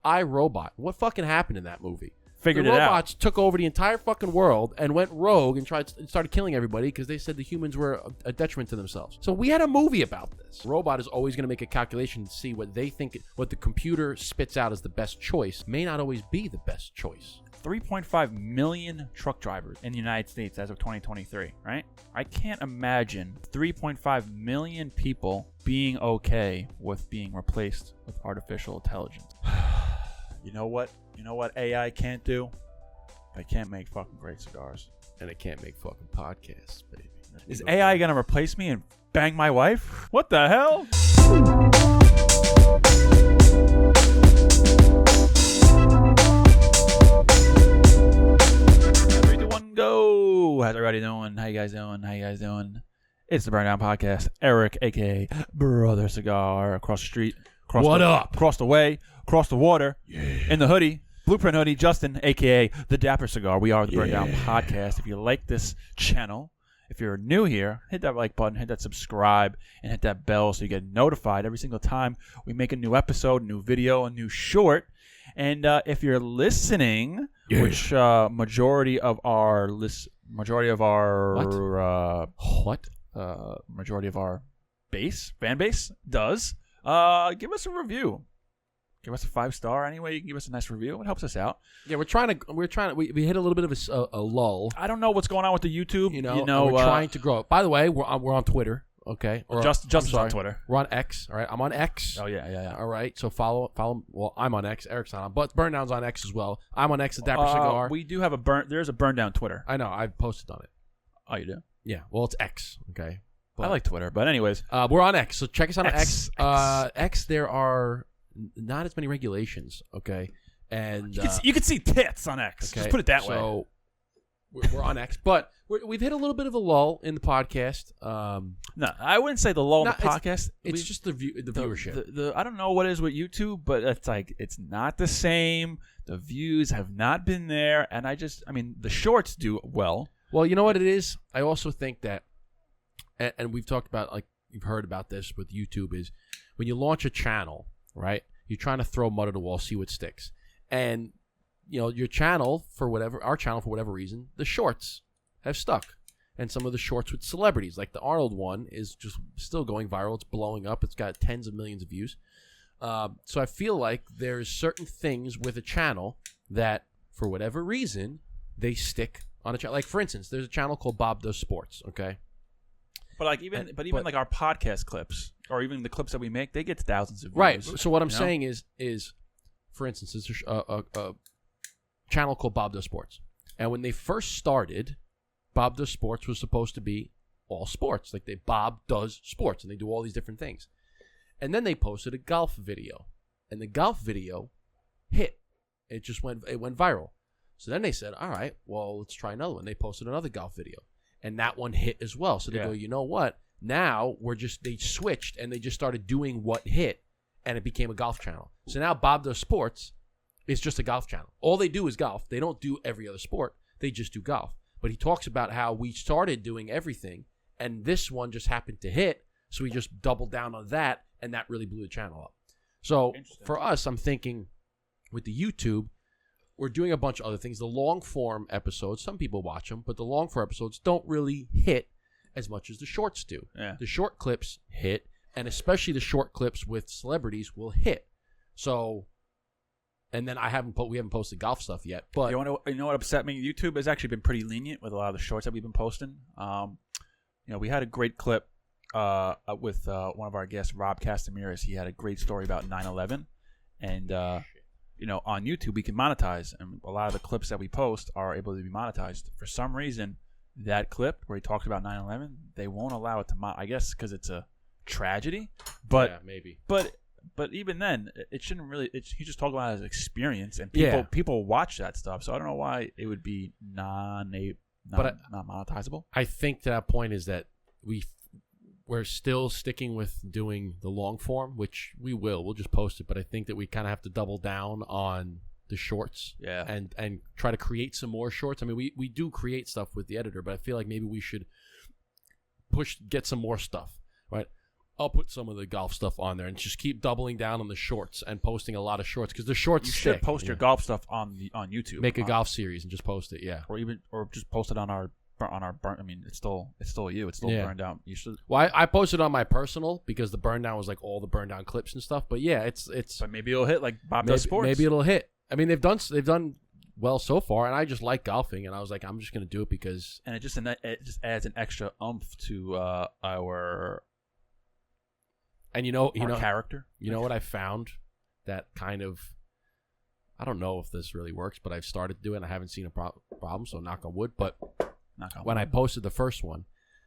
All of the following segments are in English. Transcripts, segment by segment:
iRobot. What fucking happened in that movie? Figured the it out. robots took over the entire fucking world and went rogue and started killing everybody because they said the humans were a detriment to themselves. So we had a movie about this. Robot is always going to make a calculation to see what they think, what the computer spits out as the best choice may not always be the best choice. 3.5 million truck drivers in the United States as of 2023, right? I can't imagine 3.5 million people being okay with being replaced with artificial intelligence. You know what? You know what AI can't do? They can't make fucking great cigars. And it can't make fucking podcasts, baby. Is AI gonna replace me and bang my wife? What the hell? Everyone go! How's everybody doing? How you guys doing? It's the Burn Down Podcast. Eric, aka Brother Cigar, across the street. Across the way, across the water, in the hoodie, Blueprint hoodie, Justin, a.k.a. The Dapper Cigar. We are the Burn Down Podcast. If you like this channel, if you're new here, hit that like button, hit that subscribe, and hit that bell so you get notified every single time we make a new episode, new video, a new short. And if you're listening, which majority of our fan base does, give us a review. Give us a 5-star. Anyway, you can give us a nice review. It helps us out. Yeah, we hit a little bit of a lull. I don't know what's going on with the YouTube. You know, we're trying to grow. By the way, we're on Twitter. Okay, Justin's on Twitter. We're on X. All right, I'm on X. Oh yeah. All right, so follow. Well, I'm on X. Eric's not on, but Burn Down's on X as well. I'm on X at Dapper Cigar. We do have there's a Burn Down Twitter. I know. I've posted on it. Oh, you do? Yeah. Well, it's X. Okay. But, I like Twitter, but anyways, we're on X. So check us out on X. X. X. There are not as many regulations. Okay, and you can see tits on X. Okay, just put it that way. So we're on X, but we've hit a little bit of a lull in the podcast. No, I wouldn't say the lull in the podcast. It's just the viewership. I don't know what it is with YouTube, but it's not the same. The views have not been there, and the shorts do well. Well, you know what it is? I also think that, and we've talked about, like, you've heard about this with YouTube, is when you launch a channel, right? You're trying to throw mud at a wall, see what sticks. And, your channel, our channel, for whatever reason, the shorts have stuck. And some of the shorts with celebrities, like the Arnold one, is just still going viral. It's blowing up. It's got tens of millions of views. So I feel like there's certain things with a channel that, for whatever reason, they stick on a channel. Like, for instance, there's a channel called Bob Does Sports, okay? But even like our podcast clips, or even the clips that we make, they get thousands of views. Right. So what I'm saying is, for instance, there's a channel called Bob Does Sports. And when they first started, Bob Does Sports was supposed to be all sports. Like, Bob Does Sports, and they do all these different things. And then they posted a golf video. And the golf video hit. It went viral. So then they said, all right, well, let's try another one. They posted another golf video. And that one hit as well. So they go, you know what? Now they switched and they just started doing what hit, and it became a golf channel. So now Bob Does Sports is just a golf channel. All they do is golf. They don't do every other sport. They just do golf. But he talks about how we started doing everything, and this one just happened to hit, so we just doubled down on that, and that really blew the channel up. So for us, I'm thinking with the YouTube, we're doing a bunch of other things. The long-form episodes, some people watch them, but the long-form episodes don't really hit as much as the shorts do. Yeah. The short clips hit, and especially the short clips with celebrities will hit. So, and then we haven't posted golf stuff yet. But you know what upset me? YouTube has actually been pretty lenient with a lot of the shorts that we've been posting. We had a great clip with one of our guests, Rob Castamiras. He had a great story about 9/11, and on YouTube we can monetize, and a lot of the clips that we post are able to be monetized. For some reason, that clip where he talks about 9/11, they won't allow it to I guess because it's a tragedy. But yeah, maybe. But even then, it shouldn't really. He just talked about his experience, and people watch that stuff. So I don't know why it would be not monetizable. I think that point is that we're still sticking with doing the long form, which we will. We'll just post it. But I think that we kind of have to double down on the shorts, and try to create some more shorts. I mean, we do create stuff with the editor, but I feel like maybe we should get some more stuff, right? I'll put some of the golf stuff on there and just keep doubling down on the shorts and posting a lot of shorts because the shorts You stick. should post your golf stuff on YouTube. Make a golf series and just post it. Yeah. Or just post it on our burn. I mean, it's still you. It's still burned out. You should. Well, I posted on my personal because the burn down was like all the burn down clips and stuff. But yeah, it's. But maybe it'll hit like Bob does sports. Maybe it'll hit. I mean, they've done well so far, and I just like golfing, and I was like, I'm just gonna do it because. And it just adds an extra oomph to our. And our character. You know what I found that kind of. I don't know if this really works, but I've started doing. I haven't seen a problem, so knock on wood. But when I posted the first one,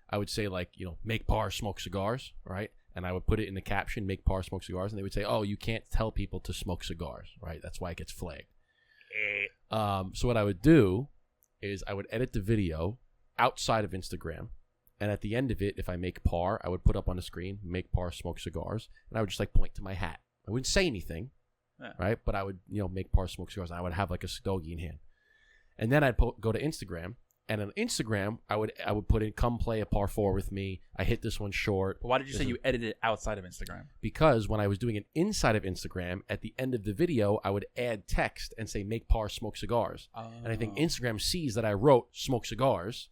I would say like make Par smoke cigars, right? And I would put it in the caption, make Par smoke cigars, and they would say, oh, you can't tell people to smoke cigars, right? That's why it gets flagged. So what I would do is I would edit the video outside of Instagram. And at the end of it, if I make Par, I would put up on the screen, make Par smoke cigars. And I would just like point to my hat. I wouldn't say anything, right? But I would, make Par smoke cigars. And I would have like a stogie in hand. And then I'd go to Instagram. And on Instagram, I would put in, come play a Par 4 with me. I hit this one short. But why did you say you edited it outside of Instagram? Because when I was doing it inside of Instagram, at the end of the video, I would add text and say, make Par smoke cigars. And I think Instagram sees that I wrote smoke cigars.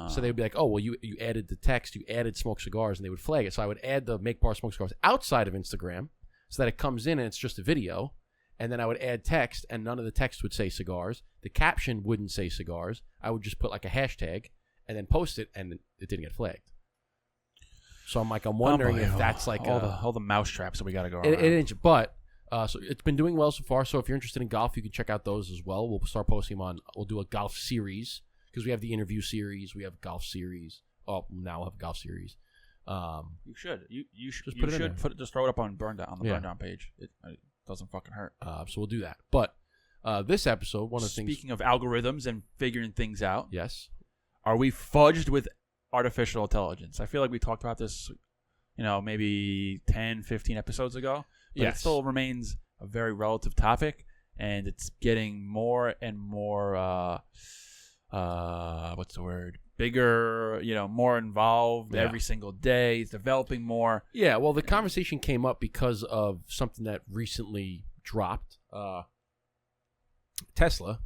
So they would be like, oh, well, you added the text, you added smoke cigars, and they would flag it. So I would add the make Par smoke cigars outside of Instagram so that it comes in and it's just a video. And then I would add text, and none of the text would say cigars. The caption wouldn't say cigars. I would just put like a hashtag and then post it, and it didn't get flagged. So I'm wondering if that's like all the mouse traps that we got to go around. It ain't, but so it's been doing well so far. So if you're interested in golf, you can check out those as well. We'll start posting them we'll do a golf series. Because we have the interview series, we have golf series. Oh, now we'll have golf series. You should. You should just put it in there. Just throw it up on burn down on the burn down page. It doesn't fucking hurt. So we'll do that. But this episode, one of the things. Speaking of algorithms and figuring things out, yes, are we fudged with artificial intelligence? I feel like we talked about this, maybe 10, 15 episodes ago. But it still remains a very relative topic, and it's getting more and more. What's the word? Bigger, more involved every single day. It's developing more. Yeah, well, the conversation came up because of something that recently dropped. Tesla,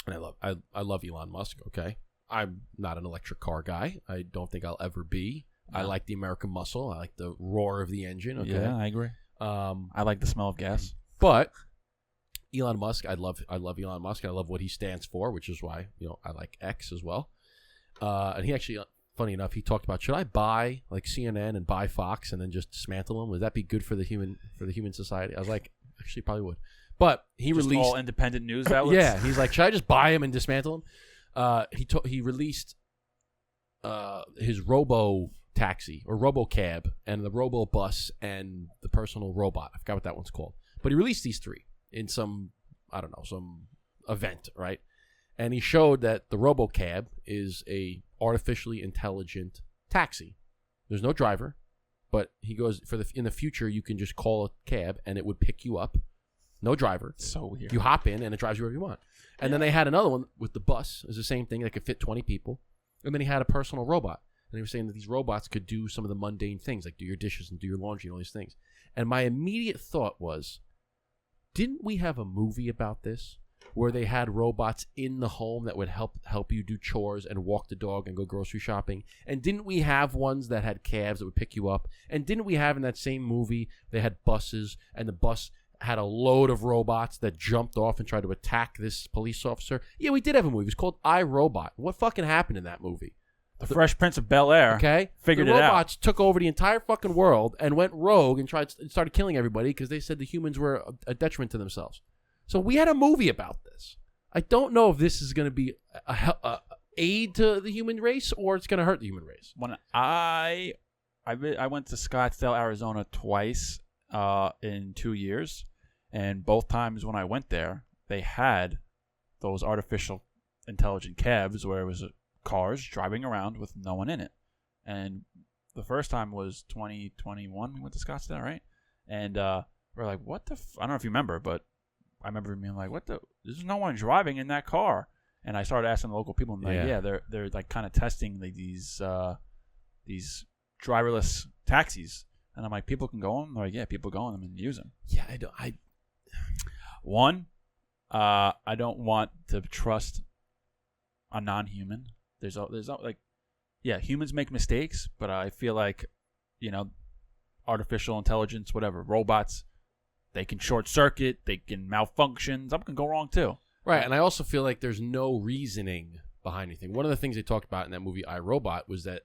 and I love Elon Musk, okay? I'm not an electric car guy. I don't think I'll ever be. No. I like the American muscle. I like the roar of the engine, okay? Yeah, I agree. I like the smell of gas. But Elon Musk, I love Elon Musk. I love what he stands for, which is why I like X as well. And he actually, funny enough, he talked about, should I buy like CNN and buy Fox and then just dismantle them? Would that be good for the human society? I was like, actually, probably would. But he just released all independent news outlets. Yeah, he's like, should I just buy him and dismantle him? He released his robo taxi or robo cab and the robo bus and the personal robot. I forgot what that one's called. But he released these three in some event, right? And he showed that the RoboCab is a artificially intelligent taxi. There's no driver, but he goes in the future you can just call a cab and it would pick you up. No driver. So weird. You hop in and it drives you wherever you want. And then they had another one with the bus. It's the same thing that could fit 20 people. And then he had a personal robot. And they were saying that these robots could do some of the mundane things, like do your dishes and do your laundry and all these things. And my immediate thought was, didn't we have a movie about this where they had robots in the home that would help you do chores and walk the dog and go grocery shopping? And didn't we have ones that had cabs that would pick you up? And didn't we have in that same movie, they had buses and the bus had a load of robots that jumped off and tried to attack this police officer? Yeah, we did have a movie. It was called iRobot. What fucking happened in that movie? The Fresh Prince of Bel-Air. Okay, figured it out. The robots took over the entire fucking world and went rogue and started killing everybody because they said the humans were a detriment to themselves. So we had a movie about this. I don't know if this is going to be a aid to the human race or it's going to hurt the human race. When I went to Scottsdale, Arizona twice in 2 years, and both times when I went there, they had those artificial intelligent cabs where it was cars driving around with no one in it. And the first time was 2021. We went to Scottsdale, right? And we're like, what the I don't know if you remember, but I remember being like, there's no one driving in that car. And I started asking the local people, and they're like, they're like kind of testing like these driverless taxis. And I'm like, people can go on them? They're like, yeah, people go on them and use them. Yeah, I don't want to trust a non-human. There's like, yeah, humans make mistakes, but I feel like, artificial intelligence, whatever, robots, they can short circuit, they can malfunction, something can go wrong too. Right, and I also feel like there's no reasoning behind anything. One of the things they talked about in that movie I, Robot was that,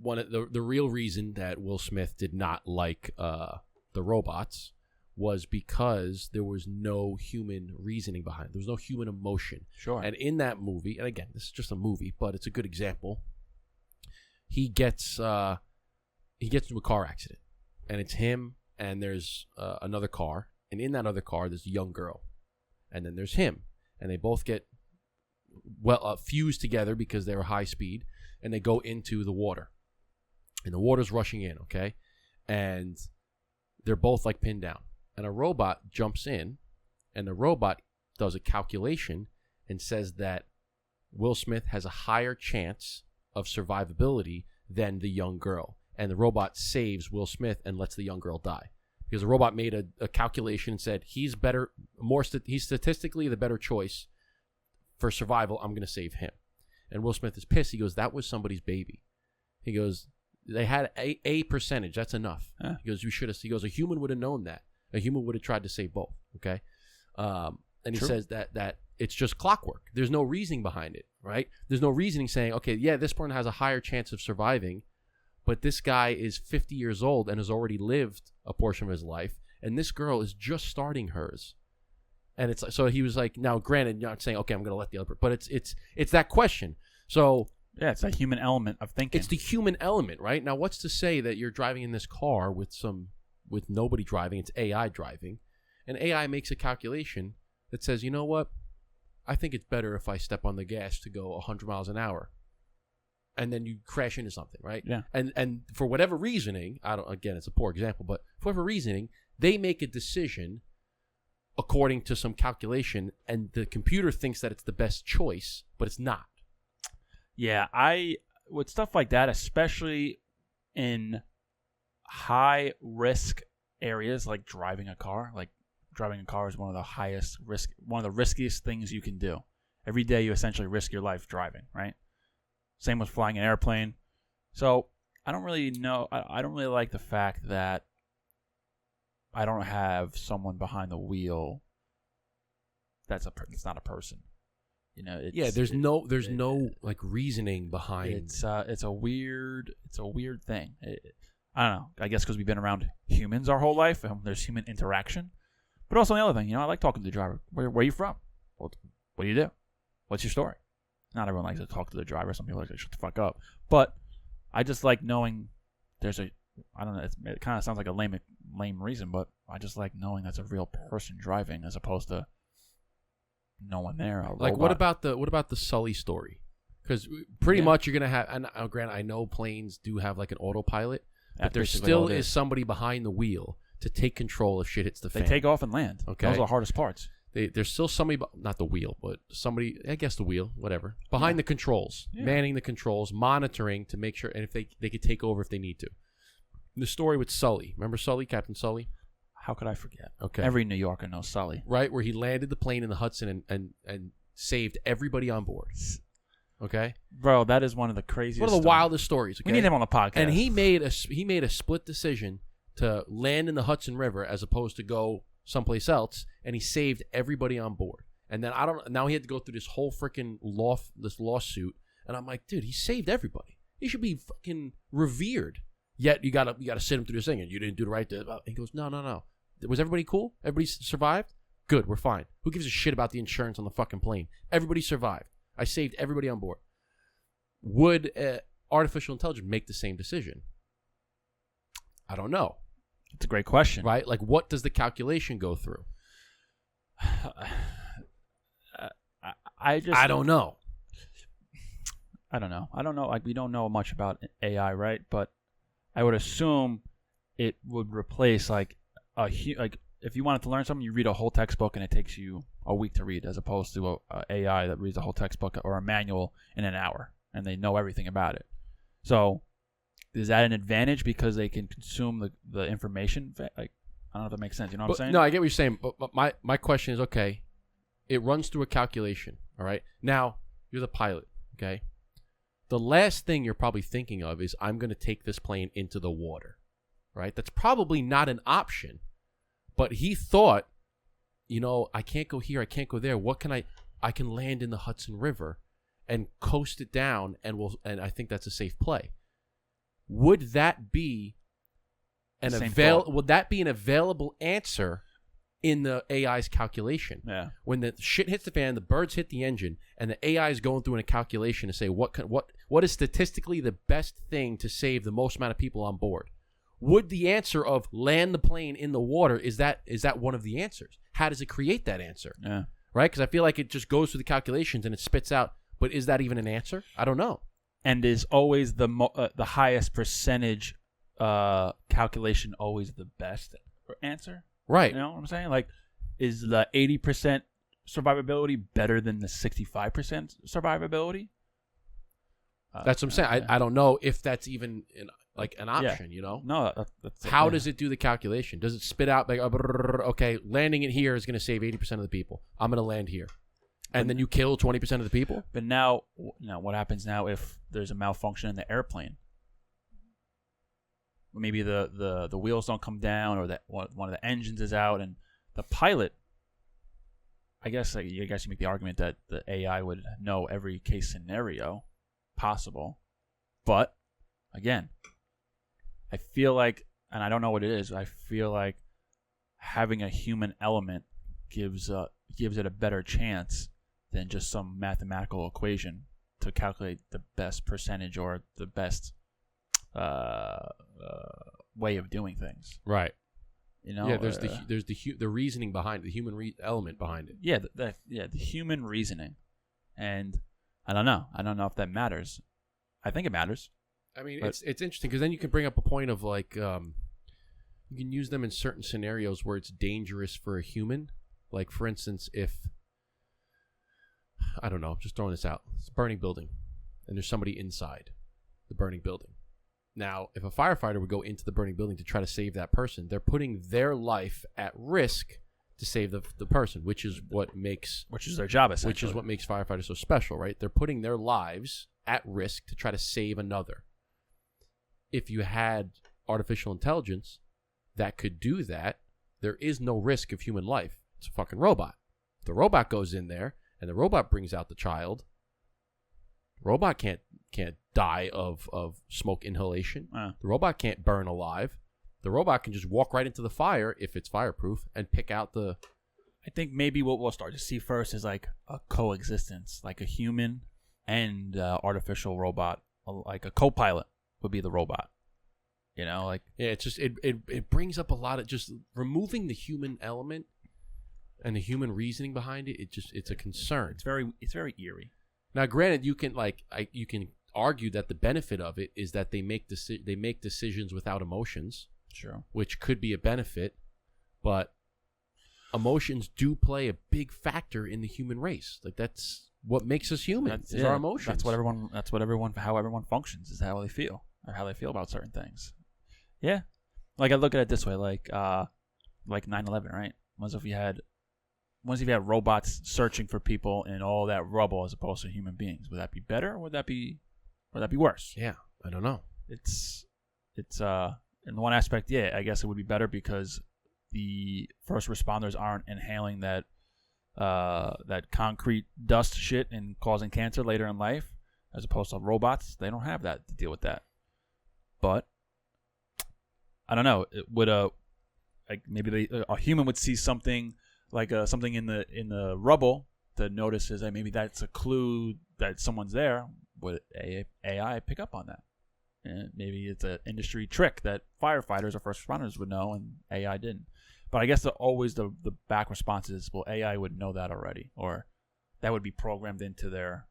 one of the real reason that Will Smith did not like the robots was because there was no human reasoning behind it. There was no human emotion. Sure. And in that movie, and again, this is just a movie, but it's a good example. He gets into a car accident, and it's him, and there's another car, and in that other car there's a young girl, and then there's him, and they both get fused together because they were high speed, and they go into the water, and the water's rushing in, okay, and they're both like pinned down. And a robot jumps in, and the robot does a calculation and says that Will Smith has a higher chance of survivability than the young girl. And the robot saves Will Smith and lets the young girl die. Because the robot made a calculation and said, he's statistically the better choice for survival. I'm going to save him. And Will Smith is pissed. He goes, that was somebody's baby. He goes, they had a percentage. That's enough. Huh? He goes, he goes, a human would have known that. A human would have tried to save both, okay? And he says that it's just clockwork. There's no reasoning behind it, right? There's no reasoning saying, okay, yeah, this person has a higher chance of surviving, but this guy is 50 years old and has already lived a portion of his life, and this girl is just starting hers. And it's so he was like, now granted, you're not saying, okay, I'm going to let the other, but it's that question. So yeah, it's that human element of thinking. It's the human element, right? Now, what's to say that you're driving in this car with nobody driving, it's AI driving, and AI makes a calculation that says, you know what, I think it's better if I step on the gas to go 100 miles an hour, and then you crash into something, right? Yeah. And for whatever reasoning, again, it's a poor example, but for whatever reasoning, they make a decision according to some calculation, and the computer thinks that it's the best choice, but it's not. Yeah, with stuff like that, especially in high risk areas like driving a car. Like driving a car is one of the riskiest things you can do. Every day you essentially risk your life driving, right? Same with flying an airplane. So I don't really know. I don't really like the fact that I don't have someone behind the wheel it's not a person. There's no like reasoning behind. It's a weird thing. I don't know. I guess because we've been around humans our whole life, and there's human interaction. But also the other thing, I like talking to the driver. Where are you from? What do you do? What's your story? Not everyone likes to talk to the driver. Some people like to shut the fuck up. But I just like knowing I don't know. It kind of sounds like a lame reason, but I just like knowing that's a real person driving as opposed to no one there. Like what about the Sully story? Because pretty much you're gonna have. And granted, I know planes do have like an autopilot. But there still is somebody behind the wheel to take control if shit hits the fan. They take off and land. Okay. Those are the hardest parts. There's still somebody, not the wheel, but somebody, I guess the wheel, whatever, behind the controls, manning the controls, monitoring to make sure, and if they could take over if they need to. The story with Sully. Remember Sully, Captain Sully? How could I forget? Okay. Every New Yorker knows Sully. Right, where he landed the plane in the Hudson and saved everybody on board. Okay, bro, that is one of the craziest. One of the wildest stories. Okay? We need him on the podcast. And he made a split decision to land in the Hudson River as opposed to go someplace else, and he saved everybody on board. And then now he had to go through this whole freaking lawsuit, and I'm like, dude, he saved everybody. He should be fucking revered. Yet you gotta sit him through this thing, and you didn't do the right thing. He goes, no. Was everybody cool? Everybody survived? Good, we're fine. Who gives a shit about the insurance on the fucking plane? Everybody survived. I saved everybody on board. Would artificial intelligence make the same decision? I don't know. It's a great question. Right? Like, what does the calculation go through? I don't know. I don't know. Like, we don't know much about AI, right? But I would assume it would replace like if you wanted to learn something, you read a whole textbook and it takes you a week to read, as opposed to a AI that reads a whole textbook or a manual in an hour and they know everything about it. So is that an advantage because they can consume the information? Like, I don't know if that makes sense. You know what I'm saying? No, I get what you're saying. But my question is, okay, it runs through a calculation. All right. Now, you're the pilot. Okay. The last thing you're probably thinking of is, I'm going to take this plane into the water. Right. That's probably not an option. But he thought, I can't go here. I can't go there. What can I can land in the Hudson River and coast it down, and I think that's a safe play. Would that be an available answer in the AI's calculation? Yeah. When the shit hits the fan, the birds hit the engine, and the AI is going through in a calculation to say what is statistically the best thing to save the most amount of people on board. Would the answer of land the plane in the water, is that one of the answers? How does it create that answer? Yeah. Right? Because I feel like it just goes through the calculations and it spits out. But is that even an answer? I don't know. And is always the highest percentage calculation always the best answer? Right. You know what I'm saying? Like, is the 80% survivability better than the 65% survivability? That's what I'm saying. I don't know if that's even an option, No, that's How does it do the calculation? Does it spit out like, okay, landing it here is going to save 80% of the people. I'm going to land here. And then you kill 20% of the people? But now, what happens now if there's a malfunction in the airplane? Maybe the wheels don't come down, or that one of the engines is out, and the pilot, I guess you make the argument that the AI would know every case scenario possible. But, again, I feel like, and I don't know what it is, I feel like having a human element gives it a better chance than just some mathematical equation to calculate the best percentage or the best way of doing things. Right. Yeah, there's the reasoning behind it, the human element behind it. Yeah, the human reasoning, and I don't know if that matters. I think it matters. I mean, it's interesting because then you can bring up a point of like, you can use them in certain scenarios where it's dangerous for a human. Like, for instance, if, I don't know, I'm just throwing this out. It's a burning building, and there's somebody inside the burning building. Now, if a firefighter would go into the burning building to try to save that person, they're putting their life at risk to save the person, which is their job, essentially. Which is what makes firefighters so special, right? They're putting their lives at risk to try to save another. If you had artificial intelligence that could do that, there is no risk of human life. It's a fucking robot. If the robot goes in there and the robot brings out the child, the robot can't die of smoke inhalation. The robot can't burn alive. The robot can just walk right into the fire if it's fireproof and pick out the... I think maybe what we'll start to see first is like a coexistence, like a human and artificial robot, like a co-pilot would be the robot. Yeah, it's just it brings up a lot of just removing the human element and the human reasoning behind it. It's a concern. It's very eerie. Now, granted, you can you can argue that the benefit of it is that they make decisions without emotions. Sure. Which could be a benefit, but emotions do play a big factor in the human race. Like, that's what makes us human. Is our emotions. How everyone functions is how they feel, or how they feel about certain things. Yeah. Like, I look at it this way, like 9/11, right? What if you had robots searching for people in all that rubble as opposed to human beings? Would that be better, or would that be worse? Yeah, I don't know. It's in one aspect, yeah, I guess it would be better because the first responders aren't inhaling that concrete dust shit and causing cancer later in life, as opposed to robots. They don't have that to deal with that. But I don't know. It would maybe a human would see something like something in the rubble that notices that maybe that's a clue that someone's there. Would AI pick up on that? And maybe it's an industry trick that firefighters or first responders would know, and AI didn't. But I guess always the back response is, well, AI would know that already, or that would be programmed into their.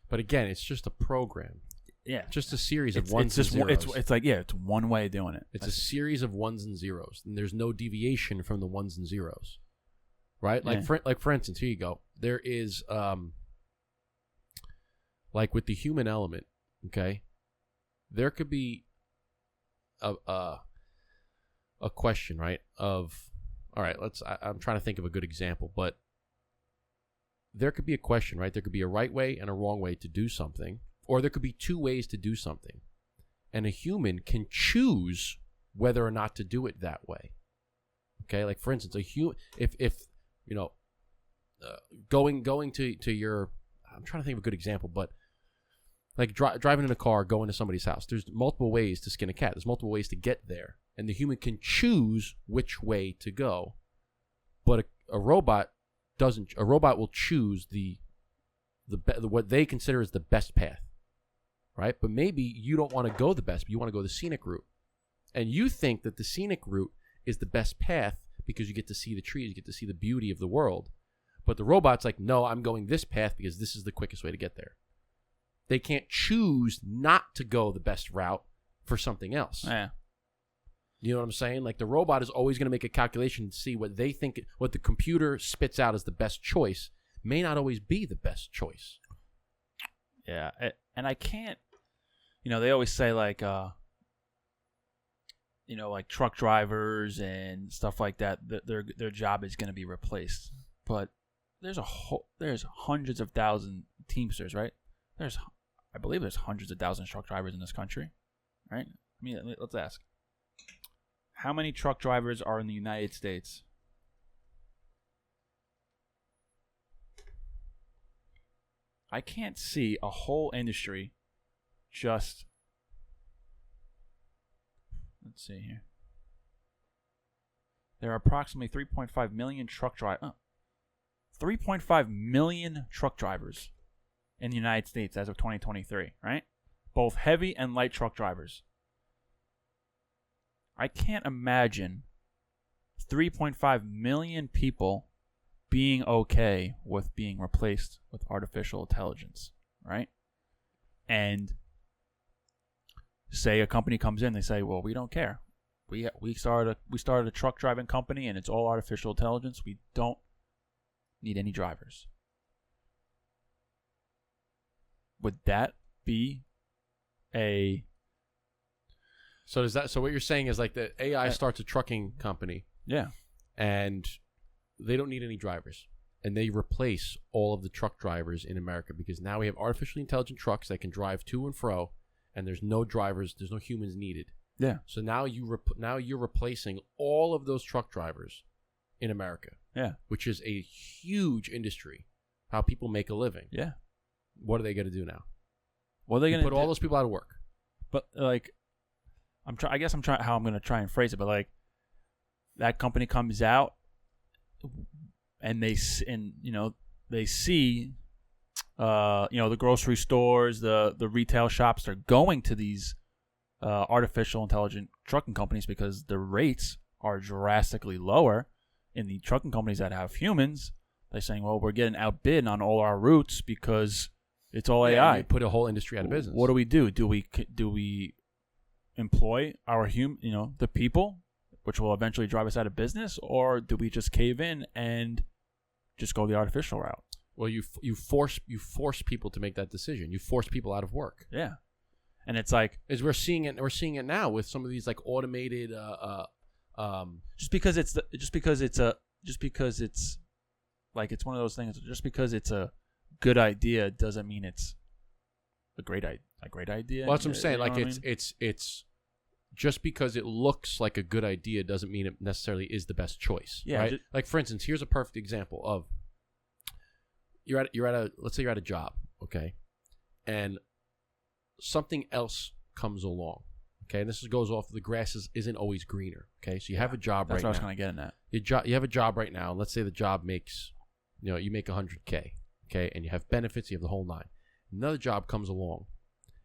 But again, it's just a program. Yeah, just a series of ones and zeros. It's one way of doing it. It's a series of ones and zeros, and there's no deviation from the ones and zeros, right? Like for instance, here you go. There is like with the human element, okay. There could be a question, right? All right, I'm trying to think of a good example, but there could be a question, right? There could be a right way and a wrong way to do something, or there could be two ways to do something, and a human can choose whether or not to do it that way. Okay, like for instance, if going to your, I'm trying to think of a good example, but like driving in a car, going to somebody's house. There's multiple ways to skin a cat. There's multiple ways to get there, and the human can choose which way to go, but a robot doesn't. A robot will choose what they consider as the best path, right? But maybe you don't want to go the best, but you want to go the scenic route, and you think that the scenic route is the best path because you get to see the trees, you get to see the beauty of the world. But the robot's like, no, I'm going this path because this is the quickest way to get there. They can't choose not to go the best route for something else. Yeah. You know what I'm saying? Like the robot is always going to make a calculation to see what they think, what the computer spits out as the best choice may not always be the best choice. Yeah. And I can't, they always say like, like truck drivers and stuff like that, their job is going to be replaced. But there's hundreds of thousands Teamsters, right? I believe there's hundreds of thousands of truck drivers in this country, right? I mean, let's ask. How many truck drivers are in the United States? I can't see a whole industry just... Let's see here. There are approximately 3.5 million truck drivers. 3.5 million truck drivers in the United States as of 2023, right? Both heavy and light truck drivers. I can't imagine 3.5 million people being okay with being replaced with artificial intelligence, right? And say a company comes in, they say, well, we don't care. We started a truck driving company and it's all artificial intelligence. We don't need any drivers. Would that be a... So what you're saying is like the AI starts a trucking company. Yeah. And they don't need any drivers. And they replace all of the truck drivers in America because now we have artificially intelligent trucks that can drive to and fro, and there's no drivers, there's no humans needed. Yeah. So now you're replacing all of those truck drivers in America. Yeah. Which is a huge industry. How people make a living. Yeah. What are they going to do now? What are they going to put all those people out of work? But like, I'm trying how I'm going to try and phrase it. But like, that company comes out, and they see, the grocery stores, the retail shops. They're going to these artificial intelligent trucking companies because the rates are drastically lower. In the trucking companies that have humans, they're saying, well, we're getting outbid on all our routes because it's all AI. You put a whole industry out of business. What do? Do we employ our the people, which will eventually drive us out of business, or do we just cave in and just go the artificial route? Well, you force people to make that decision. You force people out of work. Yeah, and it's like we're seeing it now with some of these like automated. Just because it's like it's one of those things. Just because it's a good idea doesn't mean it's a great idea. Well, that's what I'm saying. Like it's just because it looks like a good idea doesn't mean it necessarily is the best choice. Yeah. Right? Like for instance, here's a perfect example of let's say you're at a job, okay, and something else comes along. Okay, and this goes off the grass isn't always greener. Okay, so you have a job right now. That's what I was kind of getting at. You have a job right now. And let's say the job makes, you make $100K. Okay, and you have benefits. You have the whole nine. Another job comes along,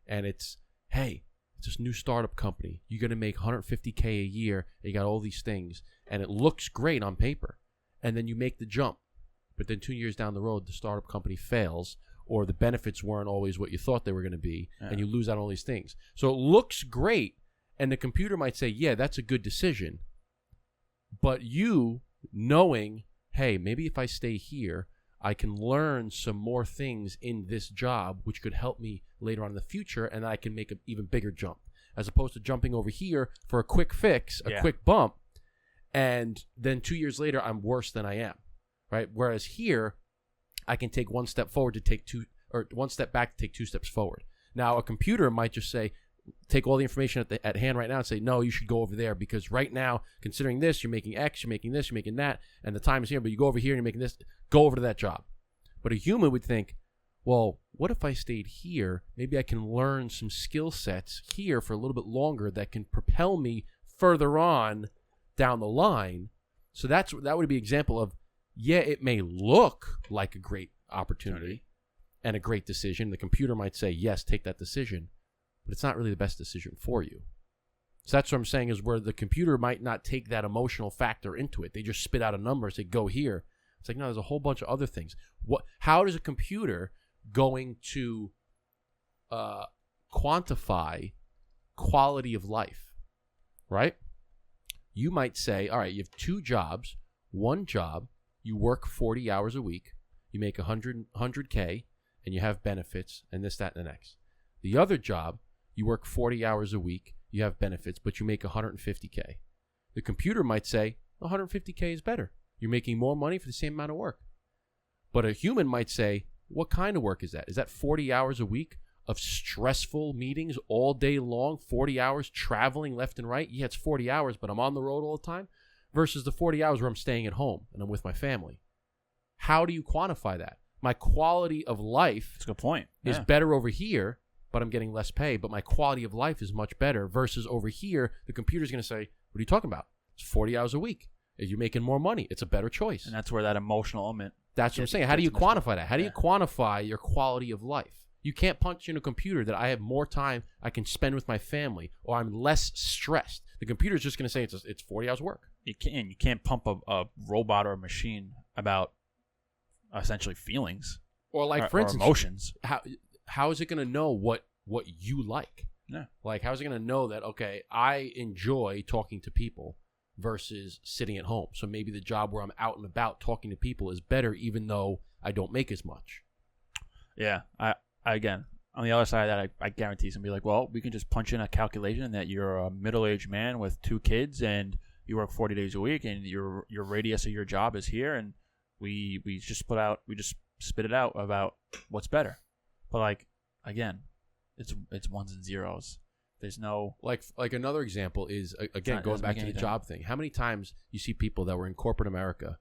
and it's this new startup company. You're gonna make $150K a year. And you got all these things, and it looks great on paper. And then you make the jump, but then 2 years down the road, the startup company fails, or the benefits weren't always what you thought they were going to be, and you lose out on all these things. So it looks great, and the computer might say, yeah, that's a good decision. But you, knowing, hey, maybe if I stay here, I can learn some more things in this job, which could help me later on in the future, and I can make an even bigger jump. as opposed to jumping over here for a quick fix, a quick bump, and then 2 years later I'm worse than I am, right? Whereas here, I can take one step forward to take two, or one step back to take 2 steps forward. Now, a computer might just say, take all the information at hand right now and say, no, you should go over there because right now, considering this, you're making X, you're making this, you're making that, and the time is here, but you go over here and you're making this, go over to that job. But a human would think, well, what if I stayed here? Maybe I can learn some skill sets here for a little bit longer that can propel me further on down the line. So that would be an example of, yeah, it may look like a great opportunity and a great decision. The computer might say, yes, take that decision, but it's not really the best decision for you. So that's what I'm saying, is where the computer might not take that emotional factor into it. They just spit out a number and say, go here. It's like, no, there's a whole bunch of other things. How is a computer going to quantify quality of life, right? You might say, all right, you have 2 jobs. One job, you work 40 hours a week. You make 100K, and you have benefits, and this, that, and the next. The other job, you work 40 hours a week. You have benefits, but you make 150K. The computer might say 150K is better. You're making more money for the same amount of work. But a human might say, what kind of work is that? Is that 40 hours a week of stressful meetings all day long, 40 hours traveling left and right? Yeah, it's 40 hours, but I'm on the road all the time. Versus the 40 hours where I'm staying at home and I'm with my family. How do you quantify that? My quality of life That's a good point. is better over here, but I'm getting less pay. But my quality of life is much better versus over here, the computer's going to say, what are you talking about? It's 40 hours a week. If you're making more money, it's a better choice. And that's where that emotional element. That's what I'm saying. How do you quantify that? How do you quantify your quality of life? You can't punch in a computer that I have more time I can spend with my family, or I'm less stressed. The computer's just going to say it's 40 hours work. You can't pump a robot or a machine about essentially feelings, or like, for instance, emotions. How is it going to know what you like? Yeah. Like, how is it going to know that, okay, I enjoy talking to people versus sitting at home? So maybe the job where I'm out and about talking to people is better, even though I don't make as much. Yeah. I again, on the other side of that, I guarantee somebody like, well, we can just punch in a calculation that you're a middle-aged man with 2 kids and you work 40 days a week and your radius of your job is here, and we just spit it out about what's better. But like, again, it's ones and zeros. There's no like another example is, again, going back to the job thing. How many times you see people that were in corporate America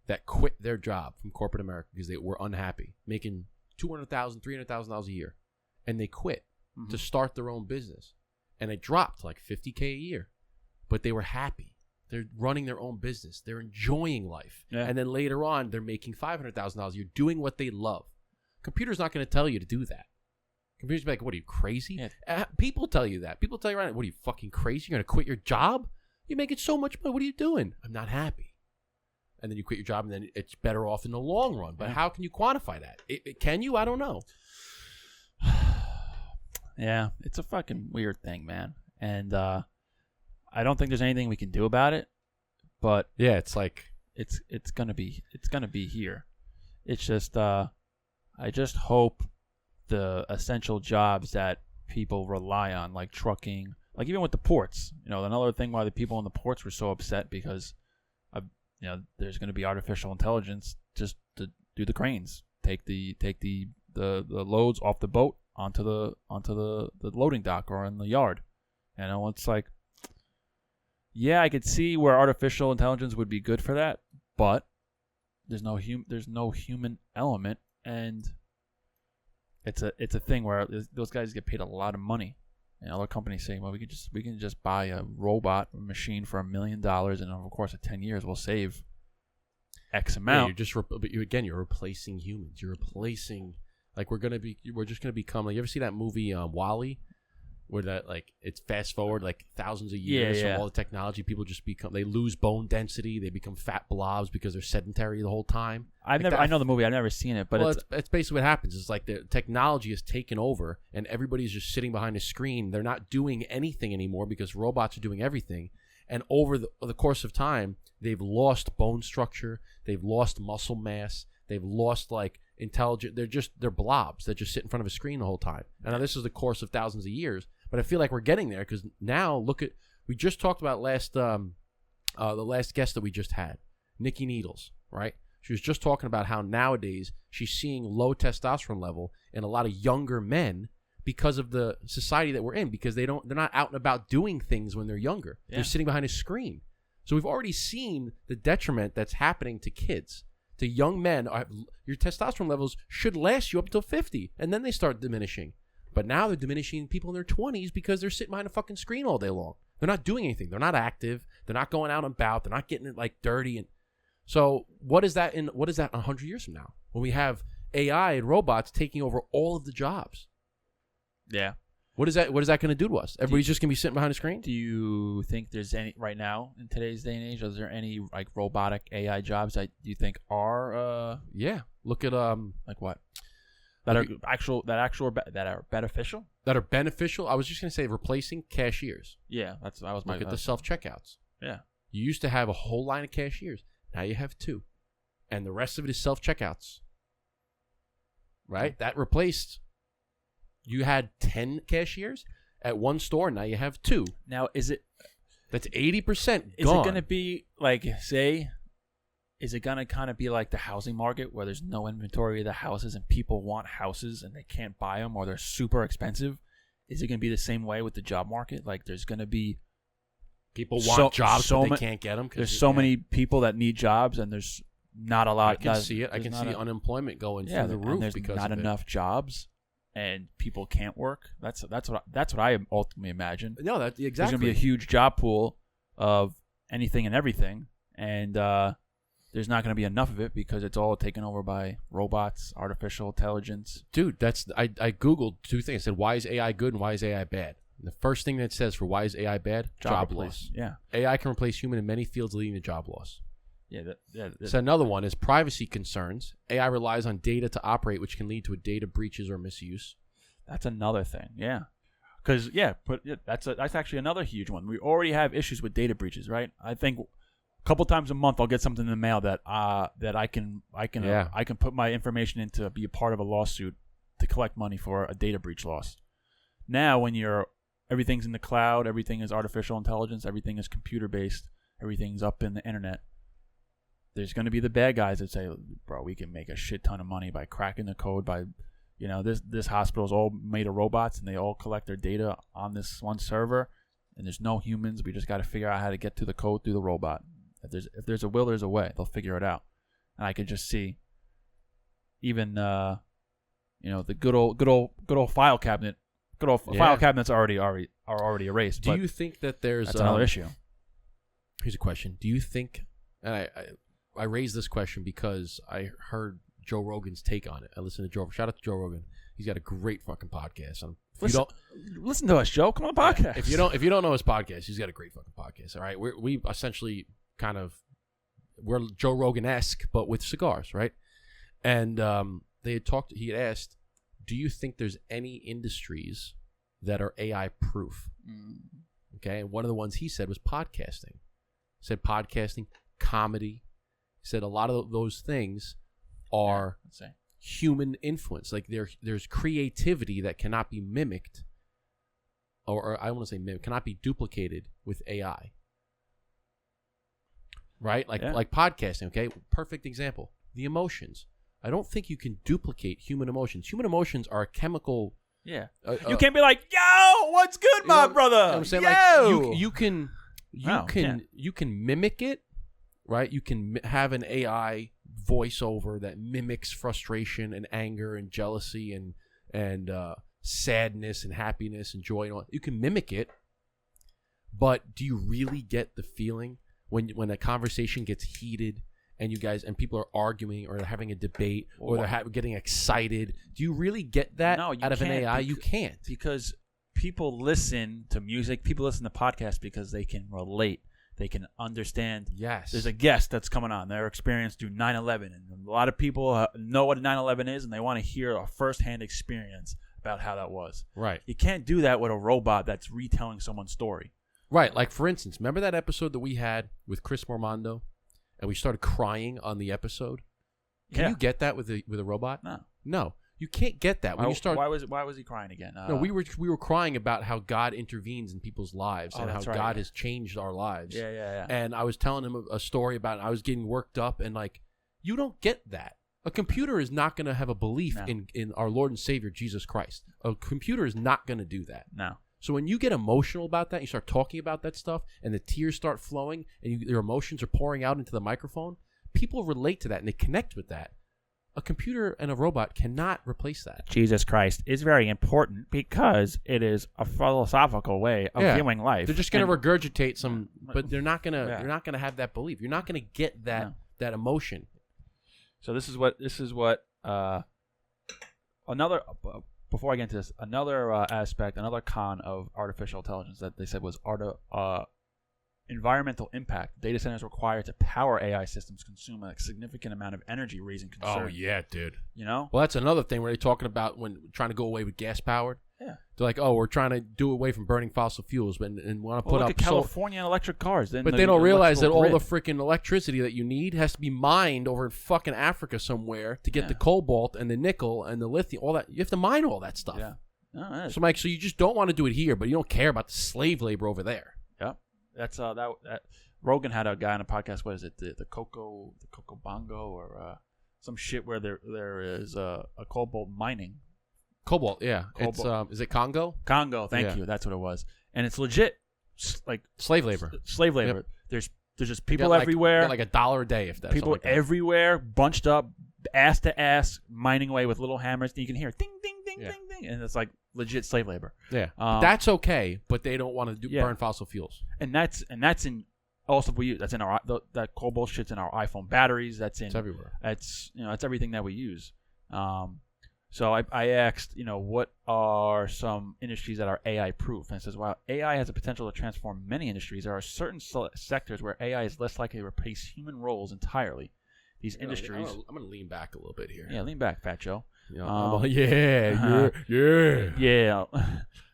that quit their job from corporate America because they were unhappy, making $200,000, $300,000 a year, and they quit to start their own business, and they dropped like $50K a year, but they were happy. They're running their own business. They're enjoying life, and then later on, they're making $500,000 a year doing what they love. Computer's not going to tell you to do that. Computers be like, what are you, crazy? Yeah. People tell you that. People tell you, right, what are you, fucking crazy? You're going to quit your job? You're making so much money. What are you doing? I'm not happy. And then you quit your job, and then it's better off in the long run. But how can you quantify that? Can you? I don't know. Yeah, it's a fucking weird thing, man. And I don't think there's anything we can do about it. But yeah, it's like it's gonna be here. It's just I just hope the essential jobs that people rely on, like trucking, like even with the ports. You know, another thing why the people in the ports were so upset because there's going to be artificial intelligence just to do the cranes, take the loads off the boat onto the loading dock or in the yard. You know, it's like, yeah, I could see where artificial intelligence would be good for that, but there's no human element, and it's a thing where those guys get paid a lot of money. And other companies saying, well, we can just buy a robot machine for $1 million, and over the course of 10 years, we'll save X amount. Yeah, you're replacing humans. You're replacing, like, we're just gonna become, like, you ever see that movie WALL-E, where that, like, it's fast forward like thousands of years from all the technology, people just they lose bone density, they become fat blobs because they're sedentary the whole time. I know the movie, I've never seen it, but it's basically what happens. It's like the technology is taken over and everybody's just sitting behind a screen. They're not doing anything anymore because robots are doing everything. And over the course of time, they've lost bone structure, they've lost muscle mass, they've lost, like, they're blobs that just sit in front of a screen the whole time. And now this is the course of thousands of years. But I feel like we're getting there because now we just talked about the last guest that we just had, Nikki Needles, right? She was just talking about how nowadays she's seeing low testosterone level in a lot of younger men because of the society that we're in, because they're not out and about doing things when they're younger. Yeah. They're sitting behind a screen. So we've already seen the detriment that's happening to kids, to young men. Your testosterone levels should last you up until 50, and then they start diminishing. But now they're diminishing people in their 20s because they're sitting behind a fucking screen all day long. They're not doing anything. They're not active. They're not going out and about. They're not getting it like dirty. And so what is that 100 years from now when we have AI and robots taking over all of the jobs? Yeah. What is that going to do to us? Everybody's just going to be sitting behind a screen? Do you think there's any right now in today's day and age? Is there any like robotic AI jobs that you think are? Yeah. Look at like what? That are beneficial. That are beneficial. I was just going to say replacing cashiers. Yeah, that was my. Look at the self checkouts. Yeah. You used to have a whole line of cashiers. Now you have 2, and the rest of it is self checkouts. Right. That replaced. You had 10 cashiers at one store. Now you have 2. Now, that's 80% gone. Is it going to be like, is it going to kind of be like the housing market where there's no inventory of the houses and people want houses and they can't buy them or they're super expensive? Is it going to be the same way with the job market? Like there's going to be people want jobs but they can't get them. There's so many people that need jobs and there's not a lot. I can see it. I can see unemployment going through the roof there's because not enough jobs. And people can't work. That's what I ultimately imagine. No, that's exactly. There's gonna be a huge job pool of anything and everything, and there's not gonna be enough of it because it's all taken over by robots, artificial intelligence. Dude, I googled 2 things. I said, why is AI good and why is AI bad? And the first thing that says for why is AI bad? Job loss. Yeah, AI can replace human in many fields, leading to job loss. Yeah. So another one is privacy concerns. AI relies on data to operate, which can lead to data breaches or misuse. That's another thing. Yeah, because that's actually another huge one. We already have issues with data breaches, right? I think a couple times a month I'll get something in the mail that I can put my information in to be a part of a lawsuit to collect money for a data breach loss. Now, when everything's in the cloud, everything is artificial intelligence, everything is computer based, everything's up in the internet. There's going to be the bad guys that say, bro, we can make a shit ton of money by cracking the code, by, this hospital's all made of robots and they all collect their data on this one server and there's no humans. We just got to figure out how to get to the code through the robot. If there's a will, there's a way. They'll figure it out. And I could just see even, the good old file cabinet, file cabinets are already erased. Do you think that that's another issue? Here's a question. Do you think, and I raised this question because I heard Joe Rogan's take on it. I listened to Joe. Shout out to Joe Rogan. He's got a great fucking podcast. Listen to us, Joe. Come on the podcast. If you don't know his podcast, he's got a great fucking podcast. All right, we essentially we're Joe Rogan-esque, but with cigars, right? And they had talked. He had asked, "Do you think there's any industries that are AI proof?" Okay, and one of the ones he said was podcasting. He said podcasting, comedy. He said a lot of those things are human influence. Like there's creativity that cannot be mimicked, or I want to say mimicked, cannot be duplicated with AI. Right? Like podcasting, okay? Perfect example. The emotions. I don't think you can duplicate human emotions. Human emotions are a chemical. Yeah. You can't be like, yo, what's good, my brother? You know what I'm saying? Like, you can mimic it, right? You can have an AI voiceover that mimics frustration and anger and jealousy and sadness and happiness and joy and all. You can mimic it, but do you really get the feeling when a conversation gets heated and you guys and people are arguing or they're having a debate or they're getting excited? Do you really get that out of an AI? You can't, because people listen to music, people listen to podcasts because they can relate. They can understand. Yes. There's a guest that's coming on. Their experience through 9/11. And a lot of people know what 9/11 is, and they want to hear a firsthand experience about how that was. Right. You can't do that with a robot that's retelling someone's story. Right. Like, for instance, remember that episode that we had with Chris Mormando? And we started crying on the episode? Can you get that with a robot? No. No. You can't get that when you start. Why was he crying again? No, we were crying about how God intervenes in people's lives and how God has changed our lives. Yeah. And I was telling him a story about I was getting worked up and like, you don't get that. A computer is not going to have a belief in our Lord and Savior Jesus Christ. A computer is not going to do that. No. So when you get emotional about that, you start talking about that stuff, and the tears start flowing, and your emotions are pouring out into the microphone. People relate to that and they connect with that. A computer and a robot cannot replace that. Jesus Christ is very important because it is a philosophical way of viewing life. They're just going to regurgitate some, but they're not going to. You're not going to have that belief. You're not going to get that emotion. So this is what another. Before I get into this, another aspect, another con of artificial intelligence that they said was environmental impact. Data centers required to power AI systems consume a significant amount of energy, raising concern. Oh, yeah, dude. You know? Well, that's another thing where they're talking about when trying to go away with gas-powered. Yeah. They're like, oh, we're trying to do away from burning fossil fuels and want to put look up at California and electric cars. But they don't realize that all the freaking electricity that you need has to be mined over in fucking Africa somewhere to get the cobalt and the nickel and the lithium, all that. You have to mine all that stuff. Yeah. No, so, Mike, so you just don't want to do it here, but you don't care about the slave labor over there. Yeah. That's that Rogan had a guy on a podcast. What is it? The Coco Bongo or some shit where there is a cobalt mining. Cobalt, yeah. Cobalt. It's is it Congo? Congo, thank you. That's what it was, and it's legit, like slave labor. Slave labor. Yep. There's just people everywhere. Like $1 a day if that's people like that. Everywhere, bunched up, ass to ass, mining away with little hammers. And you can hear ding, ding, ding, ding, ding, and it's like legit slave labor. Yeah, that's okay, but they don't want to burn fossil fuels. And that's in also we use. That's in our that cobalt shit's in our iPhone batteries. That's in. It's everywhere. That's it's everything that we use. So I asked, what are some industries that are AI proof? And it says, while AI has the potential to transform many industries, there are certain sectors where AI is less likely to replace human roles entirely. These industries. I'm going to lean back a little bit here. Yeah, lean back, Fat Joe. Yeah. Yeah.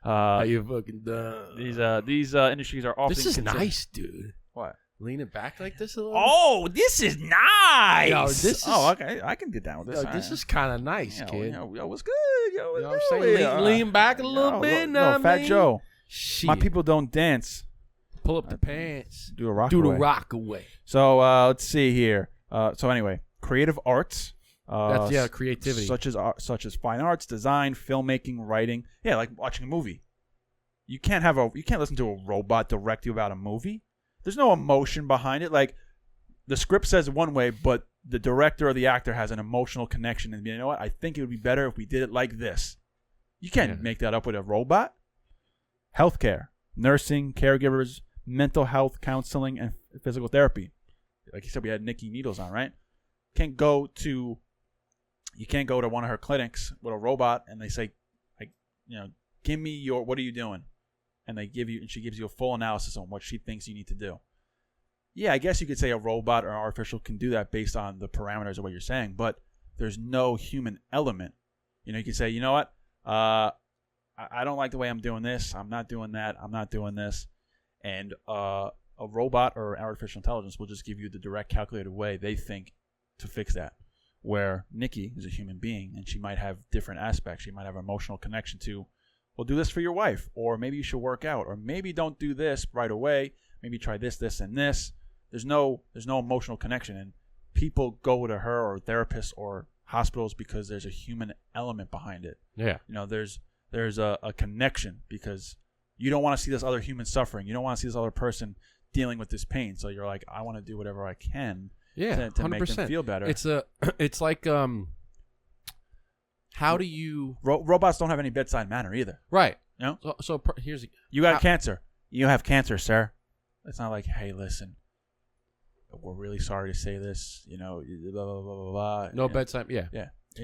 How you fucking done? These industries are often. This is nice, dude. What? Lean it back like this a little. Oh, this is nice. Yo, this is, okay. I can get down with this. Yo, this is kind of nice, kid. Yo, what's good? Yo, you know what I'm saying? Lean back a little bit. No, Fat Joe. Shit. My people don't dance. Pull up the pants. Do a rock away. Do the rock away. So let's see here. So anyway, creative arts. That's creativity. Such as fine arts, design, filmmaking, writing. Yeah, like watching a movie. You can't listen to a robot direct you about a movie. There's no emotion behind it. Like, the script says one way, but the director or the actor has an emotional connection. And you know what? I think it would be better if we did it like this. You can't make that up with a robot. Healthcare, nursing, caregivers, mental health counseling, and physical therapy. Like you said, we had Nikki Needles on, right? You can't go to one of her clinics with a robot and they say, like, give me what are you doing? And she gives you a full analysis on what she thinks you need to do. Yeah, I guess you could say a robot or an artificial can do that based on the parameters of what you're saying, but there's no human element. You can say, you know what? I don't like the way I'm doing this. I'm not doing that. I'm not doing this. And a robot or artificial intelligence will just give you the direct calculated way they think to fix that. Where Nikki is a human being and she might have different aspects. She might have an emotional connection to, well, do this for your wife, or maybe you should work out, or maybe don't do this right away. Maybe try this, this, and this. There's no emotional connection, and people go to her or therapists or hospitals because there's a human element behind it. Yeah. There's a connection because you don't want to see this other human suffering. You don't want to see this other person dealing with this pain. So you're like, I want to do whatever I can. Yeah, to make them feel better. It's like how do you robots don't have any bedside manner either, right? So here's you got cancer. You have cancer, sir. It's not like, hey, listen, we're really sorry to say this. Blah blah blah blah blah. No bedside. Yeah.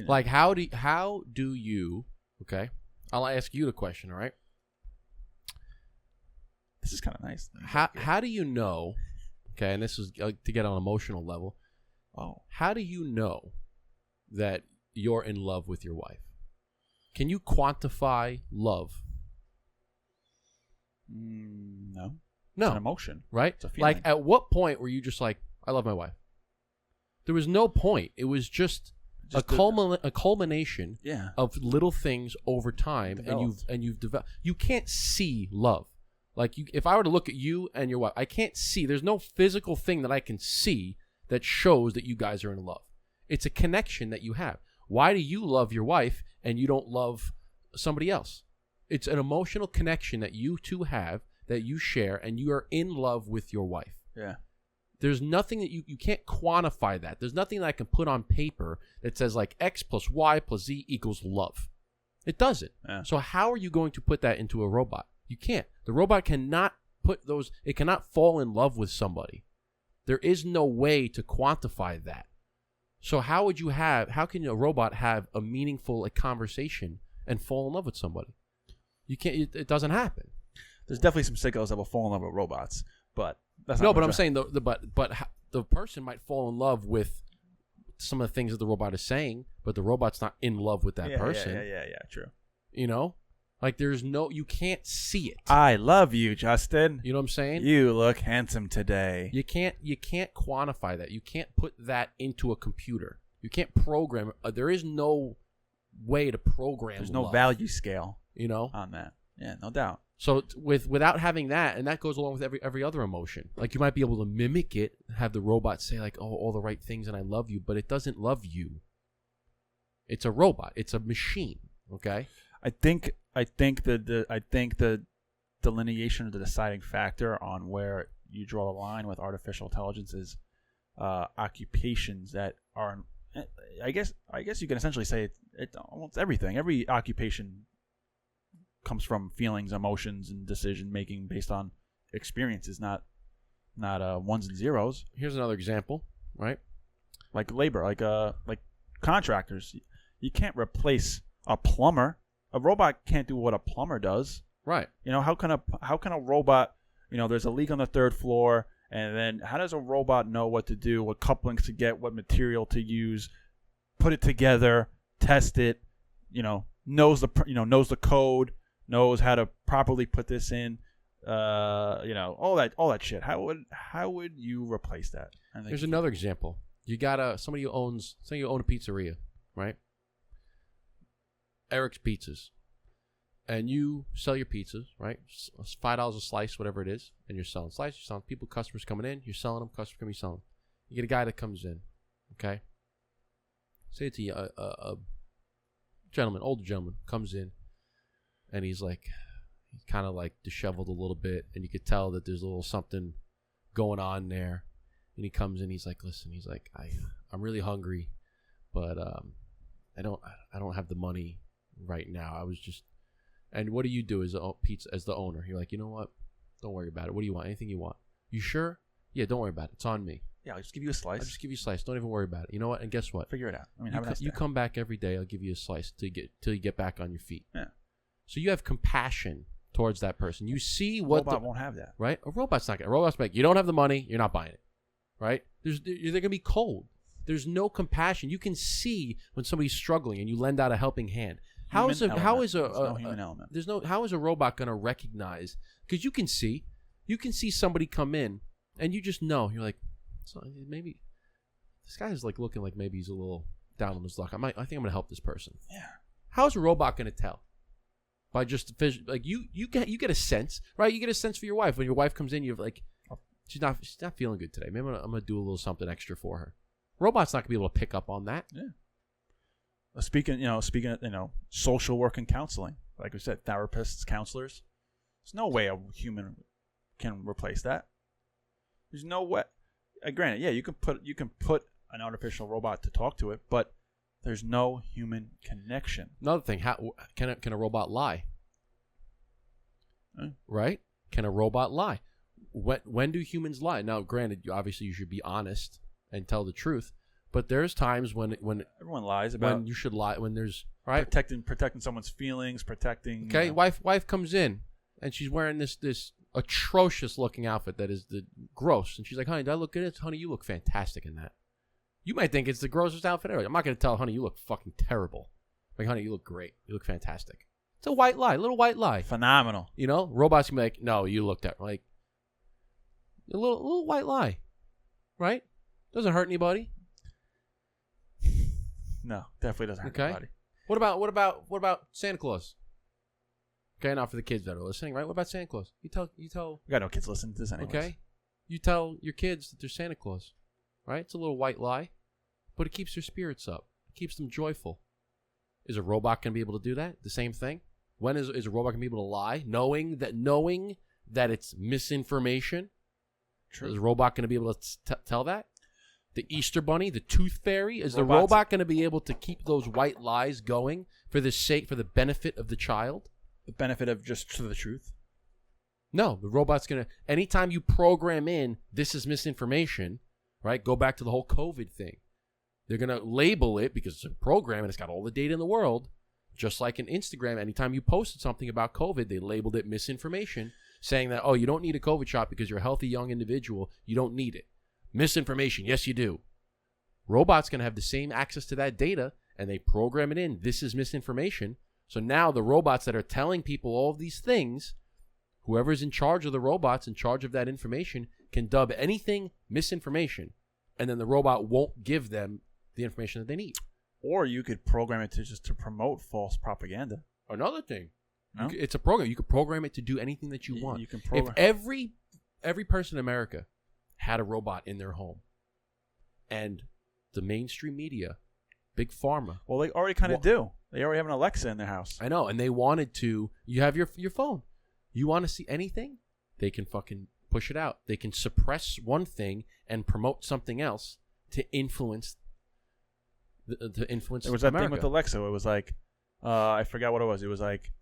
Like how do you? Okay, I'll ask you the question. All right. This is kind of nice. How do you know? Okay, and this is to get on an emotional level. Oh, how do you know that you're in love with your wife? Can you quantify love? No. No. It's an emotion. Right? It's a feeling. Like, at what point were you just like, I love my wife? There was no point. It was just a culmination Yeah. of little things over time, Developed. and you've developed. You can't see love. Like if I were to look at you and your wife, I can't see. There's no physical thing that I can see that shows that you guys are in love. It's a connection that you have. Why do you love your wife and you don't love somebody else? It's an emotional connection that you two have, that you share, and you are in love with your wife. Yeah. There's nothing that you can't quantify that. There's nothing that I can put on paper that says like X plus Y plus Z equals love. It doesn't. Yeah. So how are you going to put that into a robot? You can't. The robot cannot put those, it cannot fall in love with somebody. There is no way to quantify that. So how can a robot have a meaningful conversation and fall in love with somebody? You can't, it doesn't happen. There's definitely some sickos that will fall in love with robots, but that's not No, but I'm saying the person might fall in love with some of the things that the robot is saying, but the robot's not in love with that person. Yeah, true. You know? Like you can't see it. I love you, Justin. You know what I'm saying? You look handsome today. You can't quantify that. You can't put that into a computer. You can't program it. There is no way to program There's no love, value scale, you know, on that. Yeah, no doubt. So without having that, and that goes along with every other emotion. Like you might be able to mimic it, have the robot say like, "Oh, all the right things, and I love you," but it doesn't love you. It's a robot. It's a machine. Okay. I think the delineation of the deciding factor on where you draw the line with artificial intelligence is occupations that are. I guess you can essentially say it almost everything. Every occupation comes from feelings, emotions, and decision making based on experiences, not ones and zeros. Here's another example, right? Like labor, like contractors. You can't replace a plumber. A robot can't do what a plumber does. Right. You know, how can a robot, you know, there's a leak on the third floor, and then how does a robot know what to do, what couplings to get, what material to use, put it together, test it, you know, knows the code, knows how to properly put this in, you know, all that shit. How would you replace that? Here's another example. You got somebody who owns, say you own a pizzeria, right? Eric's Pizzas, and you sell your pizzas, right? $5 a slice, whatever it is, and you're selling slices. You're selling people, customers coming in. You're selling them. Customers coming, you're selling them. You get a guy that comes in, okay? Say it's a gentleman, older gentleman, comes in, and he's kind of like disheveled a little bit, and you could tell that there's a little something going on there. And he comes in, he's like, listen, he's like, I'm really hungry, but I don't have the money right now. I was just, and what do you do as the owner? You're like, you know what? Don't worry about it. What do you want? Anything you want? You sure? Yeah, don't worry about it. It's on me. Yeah, I'll just give you a slice. I'll just give you a slice. Don't even worry about it. You know what? And guess what? Figure it out. I mean, you come back every day. I'll give you a slice till you get back on your feet. Yeah. So you have compassion towards that person. You see what robot won't have that. Right? A robot's not gonna. A robot's like, you don't have the money. You're not buying it. Right? They're gonna be cold. There's no compassion. You can see when somebody's struggling, and you lend out a helping hand. How is a human element? How is a robot going to recognize? Because you can see somebody come in, and you just know. You're like, so maybe this guy is like looking like maybe he's a little down on his luck. I think I'm going to help this person. Yeah. How is a robot going to tell? By just like you get a sense, right? You get a sense for your wife when your wife comes in. You're like, she's not feeling good today. Maybe I'm going to do a little something extra for her. Robot's not going to be able to pick up on that. Yeah. Speaking of, social work and counseling, like we said, therapists, counselors. There's no way a human can replace that. There's no way. Granted, yeah, you can put an artificial robot to talk to it, but there's no human connection. Another thing, how can a robot lie? Right? Can a robot lie? When do humans lie? Now, granted, obviously you should be honest and tell the truth. But there's times when everyone lies about when you should lie, when there's right protecting someone's feelings, protecting. Okay, wife comes in and she's wearing this atrocious looking outfit that is gross, and she's like, honey, do I look good? Honey, you look fantastic in that. You might think it's the grossest outfit ever. I'm not gonna tell honey you look fucking terrible. Like, honey, you look great. You look fantastic. It's a white lie, little white lie. Phenomenal. You know, robots can be like, no, you looked at like a little white lie, right? Doesn't hurt anybody. No, definitely doesn't hurt Okay. anybody. What about Santa Claus? Okay, now for the kids that are listening, right? What about Santa Claus? You tell. We got no kids listening to this anyways. Okay, you tell your kids that there's Santa Claus, right? It's a little white lie, but it keeps their spirits up. It keeps them joyful. Is a robot going to be able to do that? The same thing? When is a robot going to be able to lie? Knowing that it's misinformation? True. Is a robot going to be able to tell that? The Easter Bunny, the Tooth Fairy, is the Robots- robot going to be able to keep those white lies going for the benefit of the child? The benefit of just to the truth. No, the robot's going to, anytime you program in, this is misinformation, right? Go back to the whole COVID thing. They're going to label it because it's a program and it's got all the data in the world. Just like in Instagram, anytime you posted something about COVID, they labeled it misinformation, saying that, oh, you don't need a COVID shot because you're a healthy young individual. You don't need it. Misinformation. Yes, you do. Robots going to have the same access to that data, and they program it in. This is misinformation. So now the robots that are telling people all of these things, whoever's in charge of the robots, in charge of that information, can dub anything misinformation, and then the robot won't give them the information that they need. Or you could program it to promote false propaganda. Another thing. No? It's a program. You could program it to do anything that you want. You can program. If every person in America had a robot in their home, and the mainstream media, Big Pharma. Well, they already kind of do. They already have an Alexa in their house. I know, and they wanted to. You have your phone. You want to see anything? They can fucking push it out. They can suppress one thing and promote something else to influence. To influence. There was that America. thing with Alexa. It was like, I forgot what it was. It was like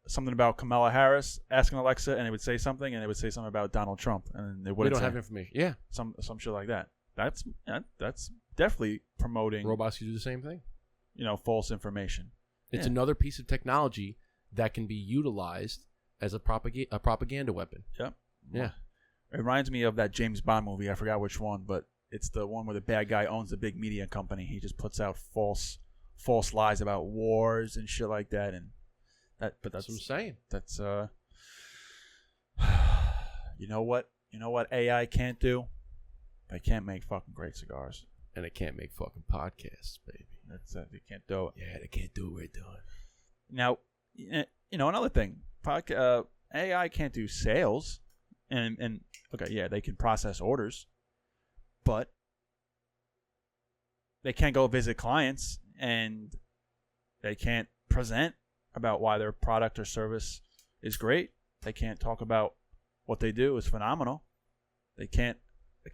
something about Kamala Harris asking Alexa, and it would say something, and it would say something about Donald Trump, and it We wouldn't. don't have information. Yeah, some shit like that. That's definitely promoting robots can do the same thing. False information. It's Yeah. another piece of technology that can be utilized as a propaganda weapon. Yep. Yeah. It reminds me of that James Bond movie. I forgot which one, but it's the one where the bad guy owns a big media company. He just puts out false lies about wars and shit like that, and that. But that's what I'm saying. That's you know what AI can't do? They can't make fucking great cigars. And it can't make fucking podcasts, baby. That's they can't do it. Yeah, they can't do what we're doing. Now, another thing, AI can't do sales, and okay, yeah, they can process orders, but they can't go visit clients, and they can't present about why their product or service is great. They can't talk about what they do is phenomenal. They can't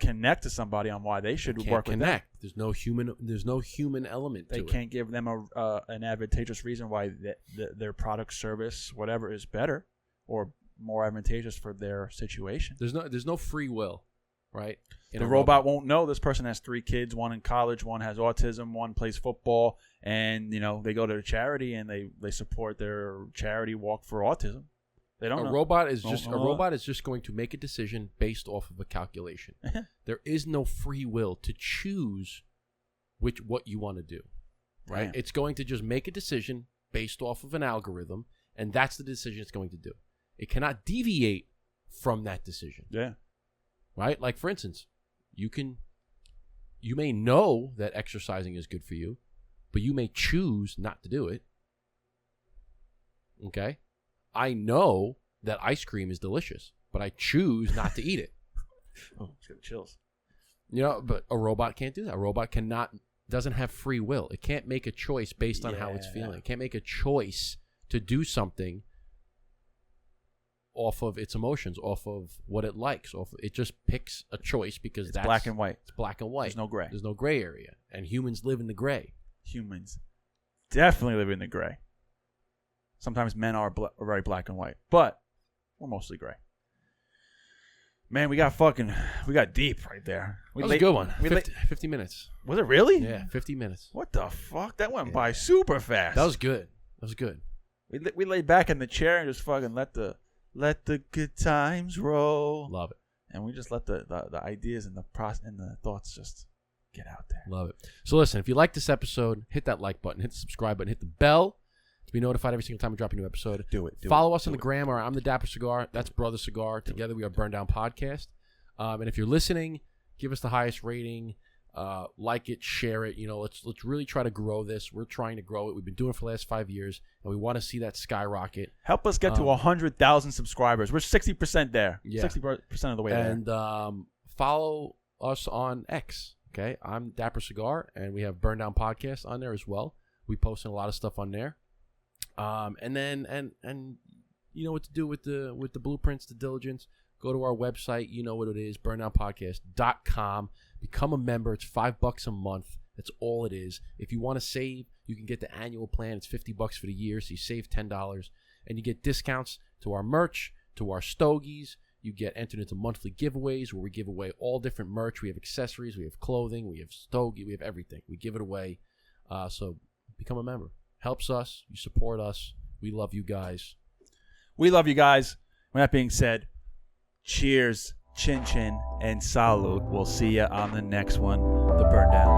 connect to somebody on why they should work with them. There's no human element They to it. can't give them an advantageous reason why their product, service, whatever is better or more advantageous for their situation. There's no free will, right? In The a robot won't know this person has 3 kids, one in college, one has autism, one plays football, and they go to a charity and they support their charity walk for autism. They don't know. Robot is just going to make a decision based off of a calculation. There is no free will to choose what you want to do, right? Damn. It's going to just make a decision based off of an algorithm, and that's the decision it's going to do. It cannot deviate from that decision. Yeah. Right? Like, for instance, you may know that exercising is good for you, but you may choose not to do it. Okay? I know that ice cream is delicious, but I choose not to eat it. Oh, it's got chills. But a robot can't do that. A robot doesn't have free will. It can't make a choice based on how it's feeling. It can't make a choice to do something off of its emotions, off of what it likes. It just picks a choice because It's black and white. It's black and white. There's no gray. There's no gray area. And humans live in the gray. Humans definitely live in the gray. Sometimes men are very black and white, but we're mostly gray. Man, we got deep right there. That was a good one. 50 minutes. Was it really? Yeah, 50 minutes. What the fuck? That went by super fast. That was good. We laid back in the chair and just fucking let the good times roll. Love it. And we just let the ideas and the thoughts just get out there. Love it. So listen, if you like this episode, hit that like button, hit the subscribe button, hit the bell to be notified every single time we drop a new episode. Do it. Follow us on the gram, or I'm the Dapper Cigar. That's Brother Cigar. Together we are Burn Down Podcast. And if you're listening, give us the highest rating. Like it, share it. Let's really try to grow this. We're trying to grow it. We've been doing it for the last 5 years, and we want to see that skyrocket. Help us get to 100,000 subscribers. We're 60% there. Yeah. 60% of the way there. And follow us on X. Okay, I'm Dapper Cigar, and we have Burn Down Podcast on there as well. We posting a lot of stuff on there. And you know what to do with the blueprints, the diligence. Go to our website. You know what it is, burndownpodcast.com. Become a member. It's $5 a month. That's all it is. If you want to save, you can get the annual plan. It's $50 for the year, so you save $10. And you get discounts to our merch, to our stogies. You get entered into monthly giveaways where we give away all different merch. We have accessories, we have clothing, we have stogie, we have everything. We give it away. So become a member. Helps us. You support us. We love you guys. We love you guys. With that being said, cheers, chin chin, and salute. We'll see you on the next one, the Burn Down.